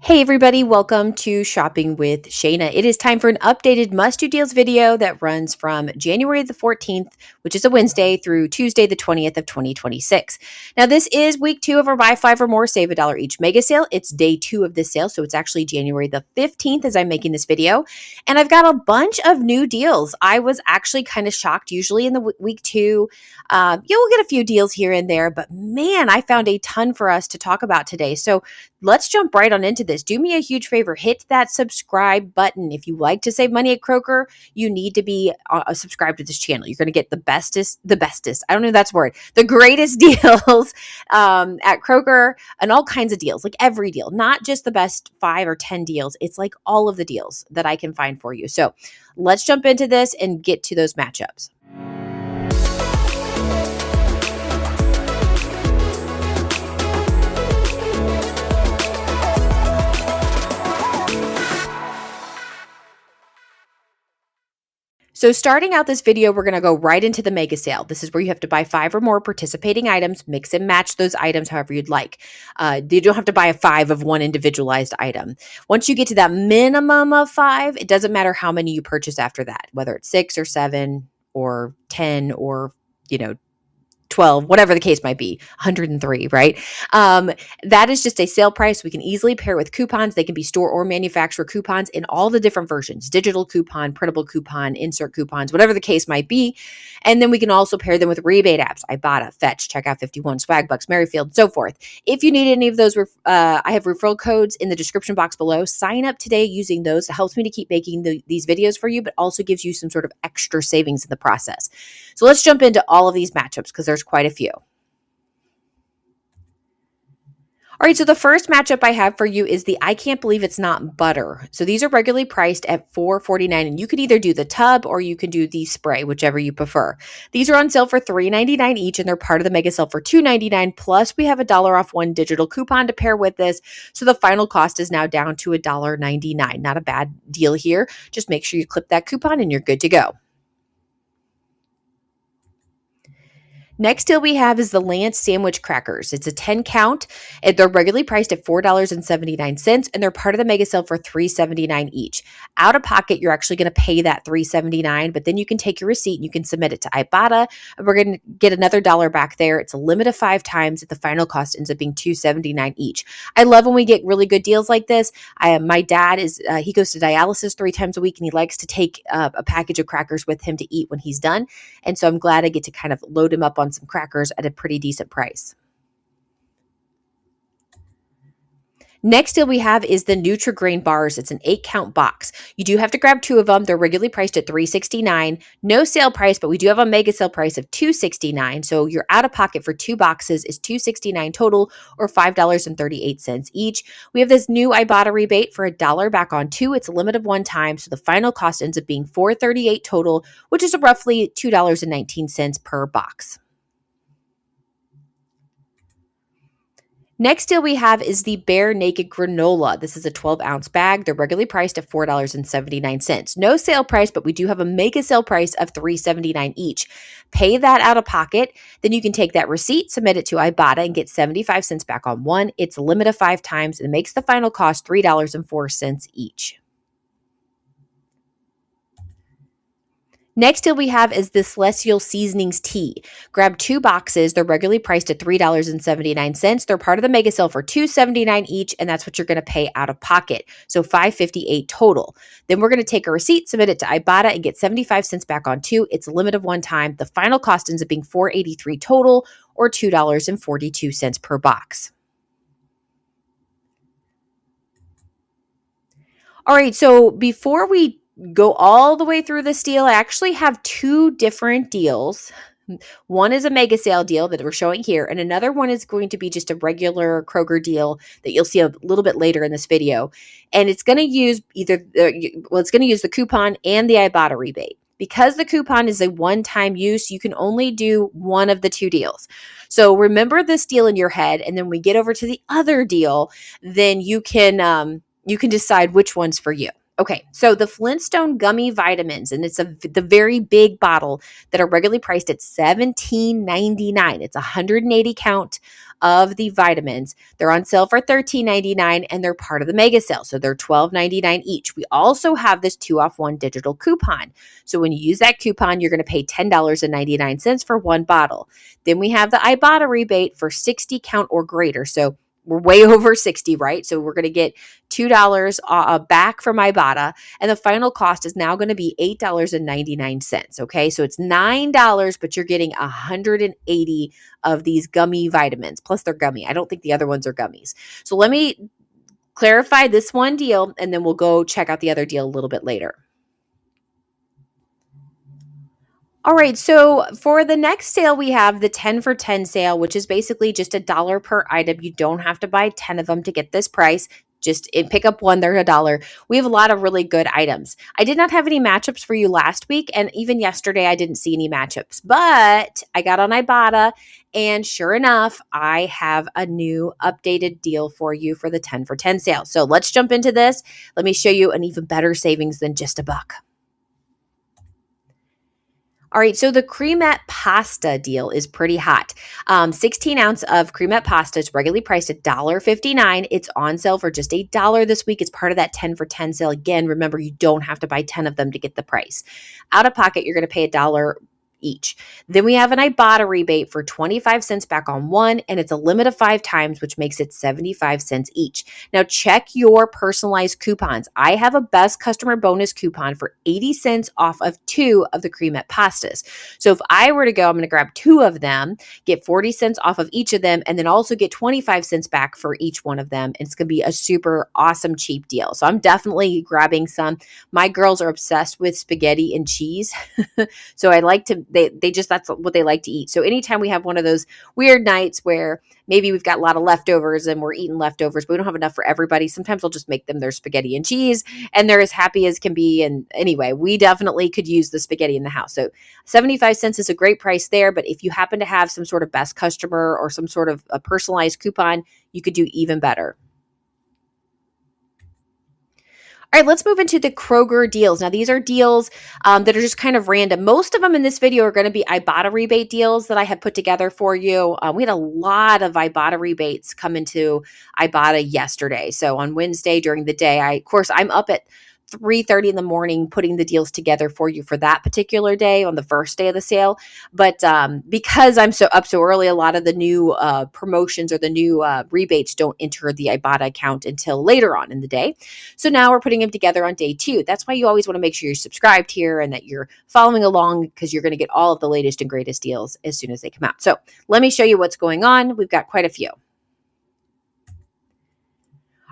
Hey everybody, welcome to Shopping with Shana. It is time for an updated must-do deals video that runs from January the 14th, which is a Wednesday, through Tuesday the 20th of 2026. Now this is week 2 of our buy 5 or more, save $1 each mega sale. It's day 2 of this sale, so it's actually January the 15th as I'm making this video. And I've got a bunch of new deals. I was actually kind of shocked. Usually in the week 2, you'll get a few deals here and there, but man, I found a ton for us to talk about today. So let's jump right on into this. Do me a huge favor. Hit that subscribe button. If you like to save money at Kroger, you need to be subscribed to this channel. You're going to get the bestest, I don't know if that's a word, the greatest deals at Kroger and all kinds of deals, like every deal, not just the best 5 or 10 deals. It's like all of the deals that I can find for you. So let's jump into this and get to those matchups. So starting out this video, we're going to go right into the mega sale. This is where you have to buy 5 or more participating items, mix and match those items however you'd like. You don't have to buy a 5 of one individualized item. Once you get to that minimum of 5, it doesn't matter how many you purchase after that, whether it's 6 or 7 or 10 or 12, whatever the case might be, 103, right? That is just a sale price. We can easily pair with coupons. They can be store or manufacturer coupons in all the different versions, digital coupon, printable coupon, insert coupons, whatever the case might be. And then we can also pair them with rebate apps, Ibotta, Fetch, Checkout 51, Swagbucks, Merryfield, so forth. If you need any of those, I have referral codes in the description box below. Sign up today using those. It helps me to keep making these videos for you, but also gives you some sort of extra savings in the process. So let's jump into all of these matchups because there's quite a few. All right, so the first matchup I have for you is the I Can't Believe It's Not Butter. So these are regularly priced at $4.49, and you could either do the tub or you can do the spray, whichever you prefer. These are on sale for $3.99 each, and they're part of the mega sale for $2.99. Plus, we have $1 off one digital coupon to pair with this, so the final cost is now down to $1.99. Not a bad deal here. Just make sure you clip that coupon and you're good to go. Next deal we have is the Lance Sandwich Crackers. It's a 10 count. They're regularly priced at $4.79, and they're part of the mega sale for $3.79 each. Out of pocket, you're actually going to pay that $3.79, but then you can take your receipt and you can submit it to Ibotta, and we're going to get another $1 back there. It's a limit of 5 times. The final cost ends up being $2.79 each. I love when we get really good deals like this. My dad he goes to dialysis 3 times a week, and he likes to take a package of crackers with him to eat when he's done. And so I'm glad I get to kind of load him up on some crackers at a pretty decent price. Next deal we have is the Nutri-Grain bars. It's an 8 count box. You do have to grab 2 of them. They're regularly priced at $3.69. No sale price, but we do have a mega sale price of $2.69. So your out of pocket for 2 boxes is $2.69 total, or $5.38 each. We have this new Ibotta rebate for $1 back on 2. It's a limit of 1 time, so the final cost ends up being $4.38 total, which is roughly $2.19 per box. Next deal we have is the Bare Naked Granola. This is a 12-ounce bag. They're regularly priced at $4.79. No sale price, but we do have a mega sale price of $3.79 each. Pay that out of pocket. Then you can take that receipt, submit it to Ibotta, and get 75 cents back on one. It's a limit of 5 times, and it makes the final cost $3.04 each. Next deal we have is the Celestial Seasonings tea. Grab 2 boxes. They're regularly priced at $3.79. They're part of the mega sale for $2.79 each, and that's what you're going to pay out of pocket. So $5.58 total. Then we're going to take a receipt, submit it to Ibotta, and get 75 cents back on 2. It's a limit of 1 time. The final cost ends up being $4.83 total, or $2.42 per box. All right, so before we go all the way through this deal, I actually have 2 different deals. One is a mega sale deal that we're showing here, and another one is going to be just a regular Kroger deal that you'll see a little bit later in this video. And it's going to use it's going to use the coupon and the Ibotta rebate. Because the coupon is a one-time use, you can only do one of the 2 deals. So remember this deal in your head, and then when we get over to the other deal, then you can decide which one's for you. Okay, so the Flintstone gummy vitamins, and it's the very big bottle that are regularly priced at $17.99. It's 180 count. of the vitamins. They're on sale for $13.99 and they're part of the mega sale. So they're $12.99 each. We also have this 2-off-1 digital coupon. So when you use that coupon, you're going to pay $10.99 for one bottle. Then we have the Ibotta rebate for 60 count or greater. So we're way over 60, right? So we're going to get $2 back from Ibotta. And the final cost is now going to be $8.99. Okay. So it's $9, but you're getting 180 of these gummy vitamins. Plus they're gummy. I don't think the other ones are gummies. So let me clarify this one deal and then we'll go check out the other deal a little bit later. All right, so for the next sale, we have the 10 for 10 sale, which is basically just $1 per item. You don't have to buy 10 of them to get this price. Just pick up one, they're $1. We have a lot of really good items. I did not have any matchups for you last week, and even yesterday I didn't see any matchups, but I got on Ibotta, and sure enough, I have a new updated deal for you for the 10 for 10 sale. So let's jump into this. Let me show you an even better savings than just $1. All right, so the cremette pasta deal is pretty hot. 16 ounce of cremette pasta is regularly priced at $1.59. It's on sale for just $8 this week. It's part of that 10 for 10 sale. Again, remember, you don't have to buy 10 of them to get the price. Out of pocket, you're going to pay $1 each. Then we have an Ibotta rebate for 25 cents back on one, and it's a limit of 5 times, which makes it 75 cents each. Now check your personalized coupons. I have a best customer bonus coupon for 80 cents off of 2 of the cremette pastas. So if I were to go, I'm going to grab 2 of them, get 40 cents off of each of them, and then also get 25 cents back for each one of them. And it's going to be a super awesome cheap deal. So I'm definitely grabbing some. My girls are obsessed with spaghetti and cheese. So I like to, they just, that's what they like to eat. So anytime we have one of those weird nights where maybe we've got a lot of leftovers and we're eating leftovers, but we don't have enough for everybody, sometimes I'll just make them their spaghetti and cheese and they're as happy as can be. And anyway, we definitely could use the spaghetti in the house. So 75 cents is a great price there. But if you happen to have some sort of best customer or some sort of a personalized coupon, you could do even better. All right, let's move into the Kroger deals. Now, these are deals that are just kind of random. Most of them in this video are going to be Ibotta rebate deals that I have put together for you. We had a lot of Ibotta rebates come into Ibotta yesterday. So on Wednesday during the day, I'm up at 3:30 in the morning putting the deals together for you for that particular day on the first day of the sale. But because I'm so early, a lot of the new promotions or the new rebates don't enter the Ibotta account until later on in the day. So now we're putting them together on day 2. That's why you always want to make sure you're subscribed here and that you're following along because you're going to get all of the latest and greatest deals as soon as they come out. So let me show you what's going on. We've got quite a few.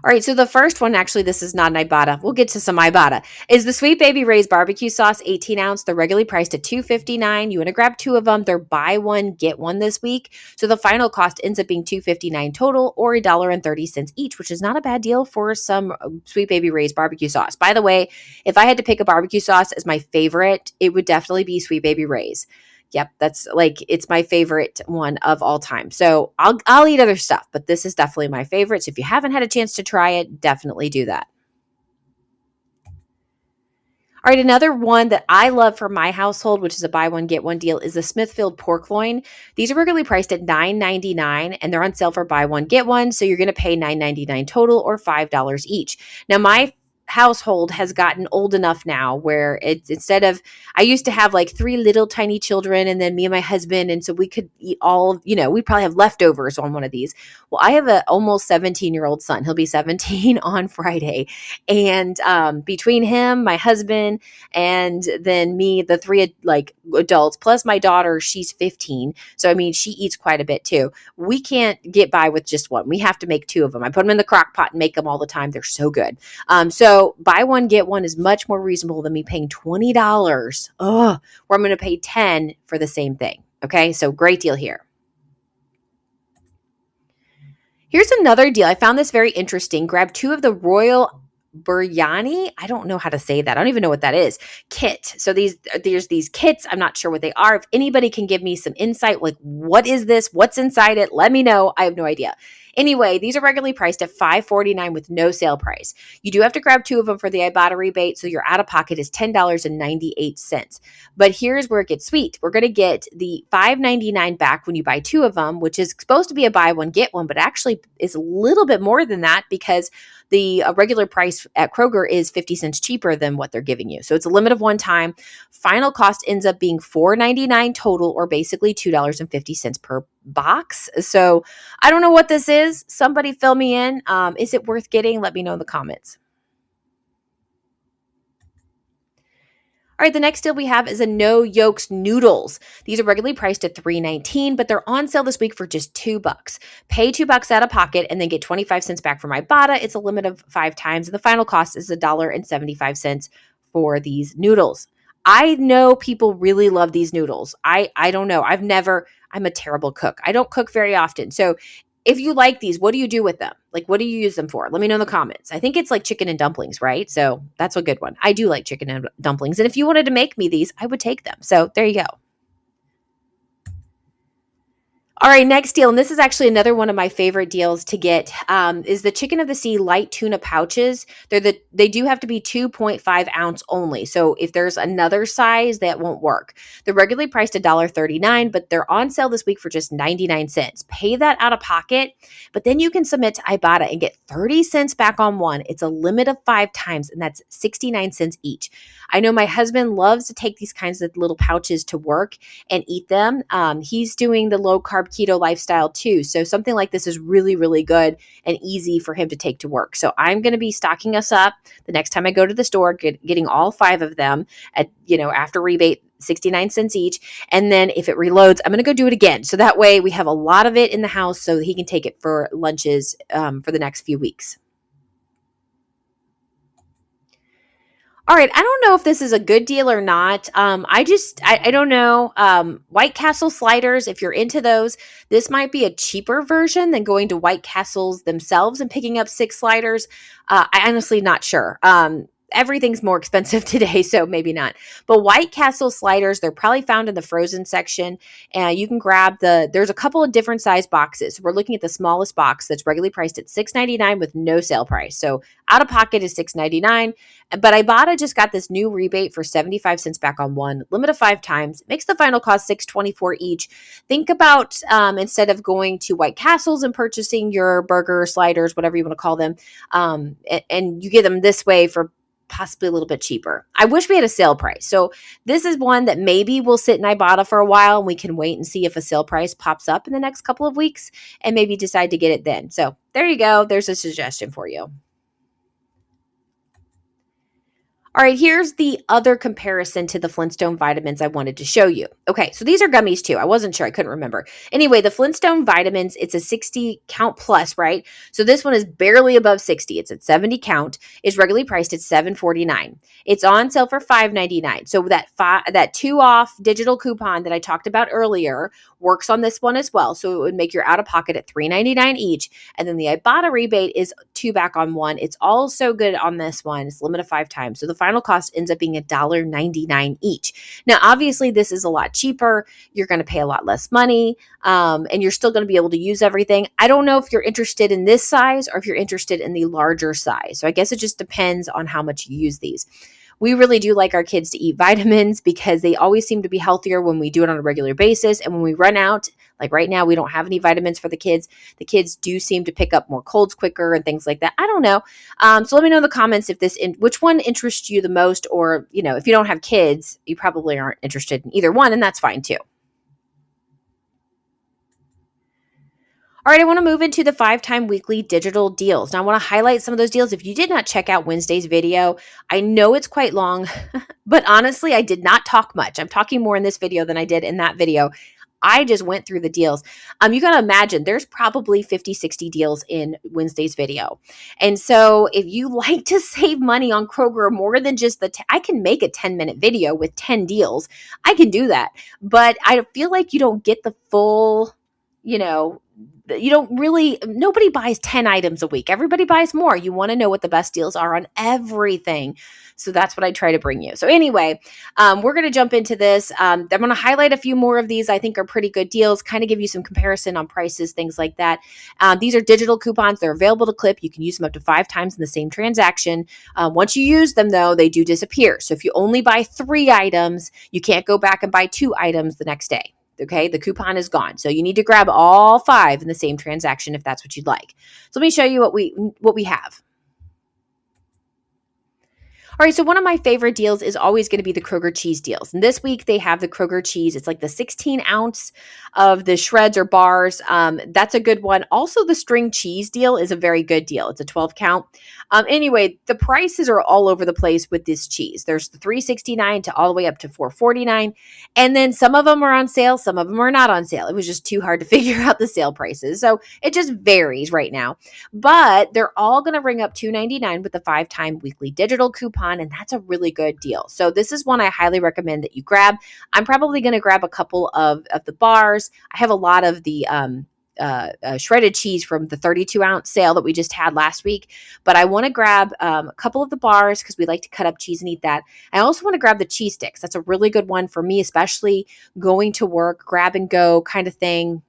All right, so the first one, actually, this is not an Ibotta. We'll get to some Ibotta. Is the Sweet Baby Ray's barbecue sauce, 18 ounce. They're regularly priced at $2.59. You want to grab 2 of them. They're buy one, get one this week. So the final cost ends up being $2.59 total or $1.30 each, which is not a bad deal for some Sweet Baby Ray's barbecue sauce. By the way, if I had to pick a barbecue sauce as my favorite, it would definitely be Sweet Baby Ray's. Yep, that's it's my favorite one of all time. So I'll eat other stuff, but this is definitely my favorite. So if you haven't had a chance to try it, definitely do that. All right, another one that I love for my household, which is a buy one, get one deal, is the Smithfield pork loin. These are regularly priced at $9.99 and they're on sale for buy one, get one. So you're going to pay $9.99 total or $5 each. Now, my household has gotten old enough now where it's instead of, I used to have like 3 little tiny children and then me and my husband. And so we could eat we'd probably have leftovers on one of these. Well, I have an almost 17-year-old son. He'll be 17 on Friday. And between him, my husband, and then me, the 3 adults, plus my daughter, she's 15. So, I mean, she eats quite a bit too. We can't get by with just one. We have to make 2 of them. I put them in the crock pot and make them all the time. They're so good. So buy one, get one is much more reasonable than me paying $20, where I'm going to pay $10 for the same thing. Okay, so great deal here. Here's another deal. I found this very interesting. Grab 2 of the Royal Biryani. I don't know how to say that. I don't even know what that is. Kit. So there's these kits. I'm not sure what they are. If anybody can give me some insight, like what is this? What's inside it? Let me know. I have no idea. Anyway, these are regularly priced at $5.49 with no sale price. You do have to grab 2 of them for the Ibotta rebate, so your out-of-pocket is $10.98. But here's where it gets sweet. We're going to get the $5.99 back when you buy 2 of them, which is supposed to be a buy one, get one, but actually is a little bit more than that because the regular price at Kroger is 50 cents cheaper than what they're giving you. So it's a limit of one time. Final cost ends up being $4.99 total, or basically $2.50 per box. So I don't know what this is. Somebody fill me in. Is it worth getting? Let me know in the comments. All right, the next deal we have is a no yolks noodles. These are regularly priced at $3.19, but they're on sale this week for just $2. Pay $2 out of pocket and then get 25 cents back from Ibotta. It's a limit of 5 times, and the final cost is $1.75 for these noodles. I know people really love these noodles. I don't know. I'm a terrible cook. I don't cook very often. So if you like these, what do you do with them? Like, what do you use them for? Let me know in the comments. I think it's like chicken and dumplings, right? So that's a good one. I do like chicken and dumplings. And if you wanted to make me these, I would take them. So there you go. All right, next deal, and this is actually another one of my favorite deals to get, is the Chicken of the Sea light tuna pouches. They do have to be 2.5 ounce only. So if there's another size, that won't work. They're regularly priced $1.39, but they're on sale this week for just 99 cents. Pay that out of pocket, but then you can submit to Ibotta and get 30 cents back on one. It's a limit of 5 times, and that's 69 cents each. I know my husband loves to take these kinds of little pouches to work and eat them. He's doing the low carb keto lifestyle too. So something like this is really, really good and easy for him to take to work. So I'm going to be stocking us up the next time I go to the store, getting all 5 of them at, after rebate, 69 cents each. And then if it reloads, I'm going to go do it again. So that way we have a lot of it in the house so he can take it for lunches for the next few weeks. All right, I don't know if this is a good deal or not. I don't know. White Castle sliders, if you're into those, this might be a cheaper version than going to White Castles themselves and picking up 6 sliders. I honestly not sure. Everything's more expensive today, so maybe not. But White Castle sliders, they're probably found in the frozen section. And you can grab there's a couple of different size boxes. We're looking at the smallest box that's regularly priced at $6.99 with no sale price. So out of pocket is $6.99. But Ibotta just got this new rebate for 75 cents back on one, limit of 5 times, makes the final cost $6.24 each. Think about instead of going to White Castles and purchasing your burger sliders, whatever you want to call them, and you get them this way for possibly a little bit cheaper. I wish we had a sale price. So this is one that maybe will sit in Ibotta for a while and we can wait and see if a sale price pops up in the next couple of weeks and maybe decide to get it then. So there you go. There's a suggestion for you. All right, here's the other comparison to the Flintstone vitamins I wanted to show you. Okay, so these are gummies too. I wasn't sure. I couldn't remember. Anyway, the Flintstone vitamins, it's a 60 count plus, right? So this one is barely above 60. It's at 70 count. It's regularly priced at $7.49. It's on sale for $5.99. So that 2 off digital coupon that I talked about earlier works on this one as well. So it would make your out of pocket at $3.99 each. And then the Ibotta rebate is 2 back on 1. It's also good on this one. It's limited 5 times. So the final cost ends up being $1.99 each. Now, obviously, this is a lot cheaper. You're going to pay a lot less money, and you're still going to be able to use everything. I don't know if you're interested in this size or if you're interested in the larger size. So I guess it just depends on how much you use these. We really do like our kids to eat vitamins because they always seem to be healthier when we do it on a regular basis. And when we run out, like right now, we don't have any vitamins for the kids. The kids do seem to pick up more colds quicker and things like that. I don't know. So let me know in the comments if which one interests you the most, or, if you don't have kids, you probably aren't interested in either one, and that's fine too. All right, I want to move into the 5-time weekly digital deals. Now, I want to highlight some of those deals. If you did not check out Wednesday's video, I know it's quite long, but honestly, I did not talk much. I'm talking more in this video than I did in that video. I just went through the deals. You got to imagine there's probably 50, 60 deals in Wednesday's video. And so if you like to save money on Kroger more than just I can make a 10-minute video with 10 deals. I can do that. But I feel like you don't get the full, nobody buys 10 items a week. Everybody buys more. You want to know what the best deals are on everything. So that's what I try to bring you. So anyway, we're going to jump into this. I'm going to highlight a few more of these I think are pretty good deals, kind of give you some comparison on prices, things like that. These are digital coupons. They're available to clip. You can use them up to 5 times in the same transaction. Once you use them, though, they do disappear. So if you only buy 3 items, you can't go back and buy 2 items the next day. Okay, the coupon is gone. So you need to grab all 5 in the same transaction if that's what you'd like. So let me show you what we have. All right, so one of my favorite deals is always going to be the Kroger cheese deals. And this week they have the Kroger cheese. It's like the 16 ounce of the shreds or bars. That's a good one. Also, the string cheese deal is a very good deal. It's a 12 count. Anyway, the prices are all over the place with this cheese. There's the $3.69 to all the way up to $4.49. And then some of them are on sale. Some of them are not on sale. It was just too hard to figure out the sale prices. So it just varies right now. But they're all going to ring up $2.99 with the 5-time weekly digital coupon. And that's a really good deal. So this is one I highly recommend that you grab. I'm probably going to grab a couple of the bars. I have a lot of the shredded cheese from the 32 ounce sale that we just had last week. But I want to grab a couple of the bars because we like to cut up cheese and eat that. I also want to grab the cheese sticks. That's a really good one for me, especially going to work, grab and go kind of thing.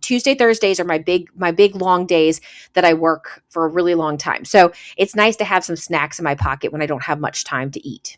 Tuesday, Thursdays are my big long days that I work for a really long time. So it's nice to have some snacks in my pocket when I don't have much time to eat.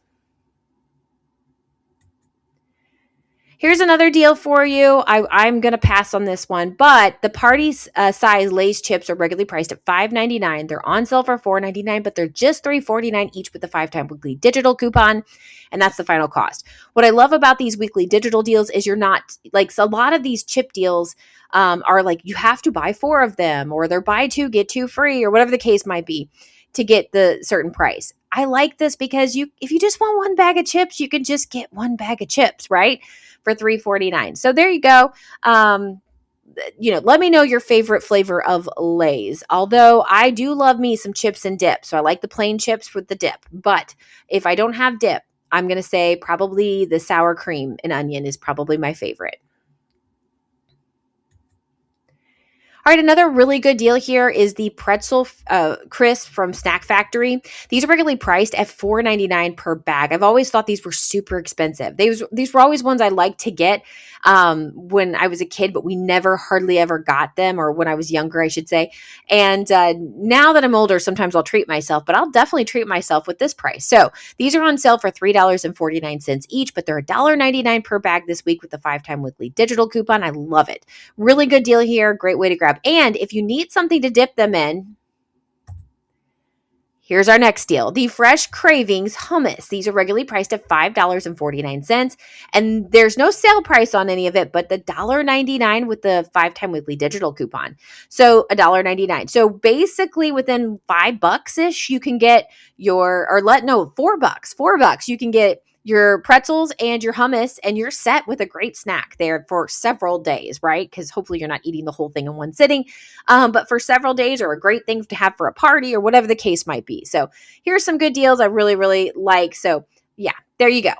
Here's another deal for you. I'm going to pass on this one, but the party size Lay's chips are regularly priced at $5.99. They're on sale for $4.99, but they're just $3.49 each with the 5-time weekly digital coupon, and that's the final cost. What I love about these weekly digital deals is you're not like a lot of these chip deals are like you have to buy 4 of them, or they're buy 2 get 2 free, or whatever the case might be to get the certain price. I like this because if you just want 1 bag of chips, you can just get 1 bag of chips, right? For $3.49. So there you go. Let me know your favorite flavor of Lay's. Although I do love me some chips and dip. So I like the plain chips with the dip. But if I don't have dip, I'm going to say probably the sour cream and onion is probably my favorite. All right, another really good deal here is the pretzel crisp from Snack Factory. These are regularly priced at $4.99 per bag. I've always thought these were super expensive. These were always ones I liked to get when I was a kid, but we never hardly ever got them, or when I was younger, I should say. And now that I'm older, sometimes I'll treat myself, but I'll definitely treat myself with this price. So these are on sale for $3.49 each, but they're $1.99 per bag this week with the 5-time weekly digital coupon. I love it. Really good deal here. Great way to grab. And if you need something to dip them in, here's our next deal. The Fresh Cravings Hummus. These are regularly priced at $5.49. And there's no sale price on any of it, but the $1.99 with the 5-time weekly digital coupon. So $1.99. So basically within $5-ish, you can get $4. $4. You can get your pretzels and your hummus, and you're set with a great snack there for several days, right? Because hopefully you're not eating the whole thing in one sitting, but for several days, or a great thing to have for a party or whatever the case might be. So here's some good deals I really, really like. So yeah, there you go.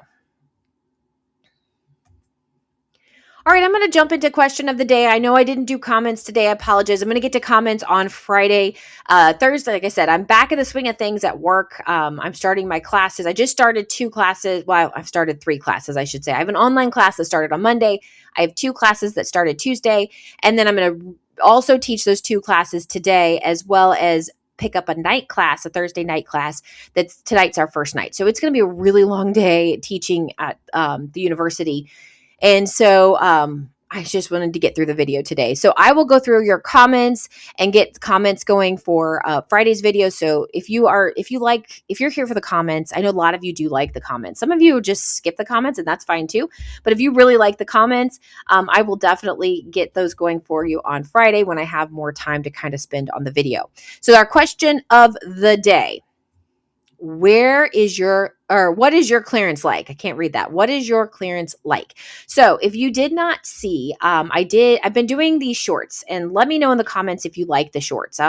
All right, I'm going to jump into question of the day. I know I didn't do comments today. I apologize. I'm going to get to comments on Friday. Thursday, like I said, I'm back in the swing of things at work. I'm starting my classes. I just started 2 classes. Well, I've started 3 classes, I should say. I have an online class that started on Monday. I have 2 classes that started Tuesday. And then I'm going to also teach those 2 classes today, as well as pick up a night class, a Thursday night class. Tonight's our first night. So it's going to be a really long day teaching at the university. And so I just wanted to get through the video today. So I will go through your comments and get comments going for Friday's video. So if you're here for the comments, I know a lot of you do like the comments. Some of you just skip the comments, and that's fine too. But if you really like the comments, I will definitely get those going for you on Friday when I have more time to kind of spend on the video. So our question of the day: where is your or what is your clearance like? I can't read that. What is your clearance like? So if you did not see, I've been doing these shorts, and let me know in the comments if you like the shorts.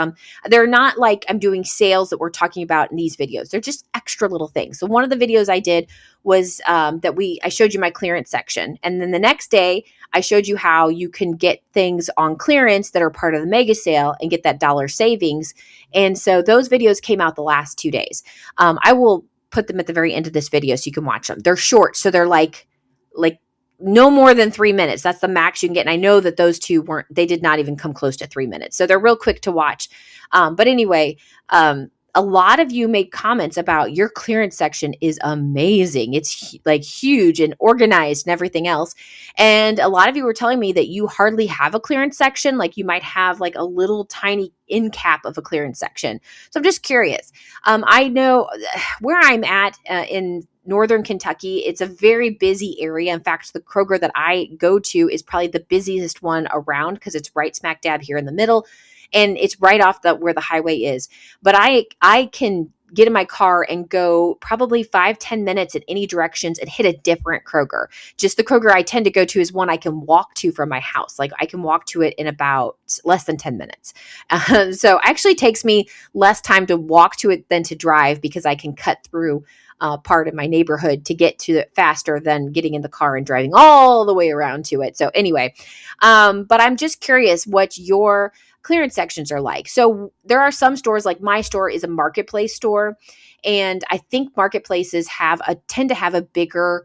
They're not like I'm doing sales that we're talking about in these videos. They're just extra little things. So one of the videos I did was I showed you my clearance section. And then the next day I showed you how you can get things on clearance that are part of the mega sale and get that dollar savings. And so those videos came out the last 2 days. I will put them at the very end of this video so you can watch them. They're short, so they're like no more than 3 minutes. That's the max you can get. And I know that those two they did not even come close to 3 minutes. So they're real quick to watch. But anyway, a lot of you made comments about your clearance section is amazing. It's like huge and organized and everything else. And a lot of you were telling me that you hardly have a clearance section. Like you might have like a little tiny end cap of a clearance section. So I'm just curious. I know where I'm at in Northern Kentucky, it's a very busy area. In fact, the Kroger that I go to is probably the busiest one around because it's right smack dab here in the middle. And it's right off where the highway is. But I can get in my car and go probably 5-10 minutes in any directions and hit a different Kroger. Just the Kroger I tend to go to is one I can walk to from my house. Like I can walk to it in about less than 10 minutes. So it actually takes me less time to walk to it than to drive because I can cut through part of my neighborhood to get to it faster than getting in the car and driving all the way around to it. So anyway, but I'm just curious what your clearance sections are like. So there are some stores, like my store is a marketplace store. And I think marketplaces tend to have a bigger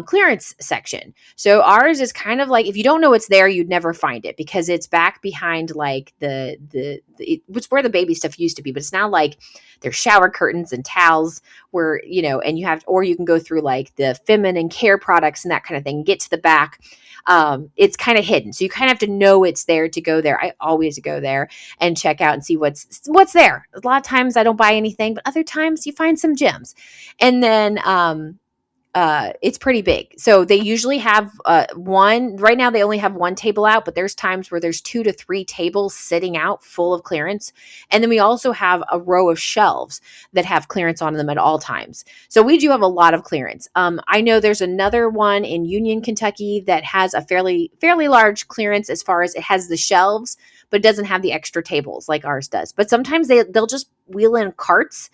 clearance section. So ours is kind of like, if you don't know it's there, you'd never find it because it's back behind like it's where the baby stuff used to be, but it's now like there's shower curtains and towels where, and or you can go through like the feminine care products and that kind of thing, get to the back. It's kind of hidden. So you kind of have to know it's there to go there. I always go there and check out and see what's there. A lot of times I don't buy anything, but other times you find some gems. And then, it's pretty big. So they usually have right now they only have one table out, but there's times where there's 2 to 3 tables sitting out full of clearance. And then we also have a row of shelves that have clearance on them at all times. So we do have a lot of clearance. I know there's another one in Union, Kentucky that has a fairly large clearance as far as it has the shelves, but it doesn't have the extra tables like ours does. But sometimes they'll just wheel in carts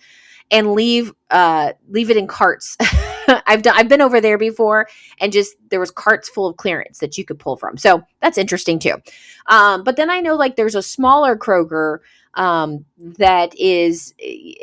and leave it in carts. I've been over there before, and just there was carts full of clearance that you could pull from. So that's interesting too. But then I know like there's a smaller Kroger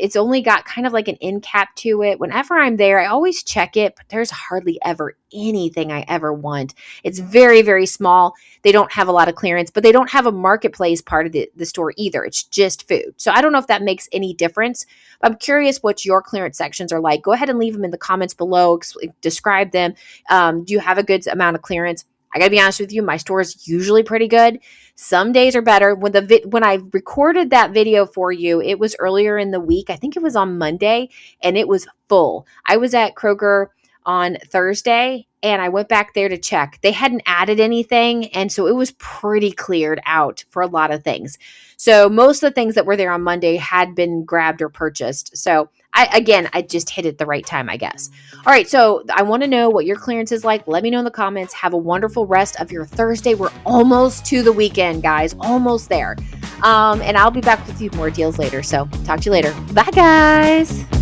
it's only got kind of like an end cap to it. Whenever I'm there, I always check it, but there's hardly ever anything I ever want. It's very, very small. They don't have a lot of clearance, but they don't have a marketplace part of the store either. It's just food. So I don't know if that makes any difference. I'm curious what your clearance sections are like. Go ahead and leave them in the comments below. Describe them. Do you have a good amount of clearance? I gotta be honest with you, my store is usually pretty good. Some days are better. When I recorded that video for you, it was earlier in the week. I think it was on Monday, and it was full. I was at Kroger on Thursday, and I went back there to check. They hadn't added anything, and so it was pretty cleared out for a lot of things. So most of the things that were there on Monday had been grabbed or purchased. So I just hit it the right time, I guess. All right, so I want to know what your clearance is like. Let me know in the comments. Have a wonderful rest of your Thursday. We're almost to the weekend, guys. Almost there. And I'll be back with you more deals later. So talk to you later. Bye, guys.